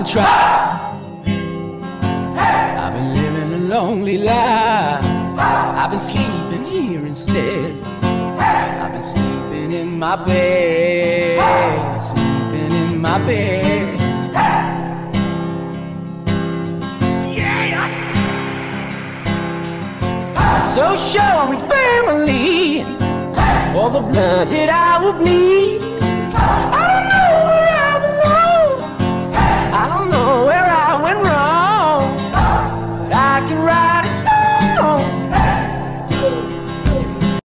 been trying, I've been living a lonely life. I've been sleeping here instead. I've been sleeping in my bed, sleeping in my bed. So show me family, all the blood that I will bleed.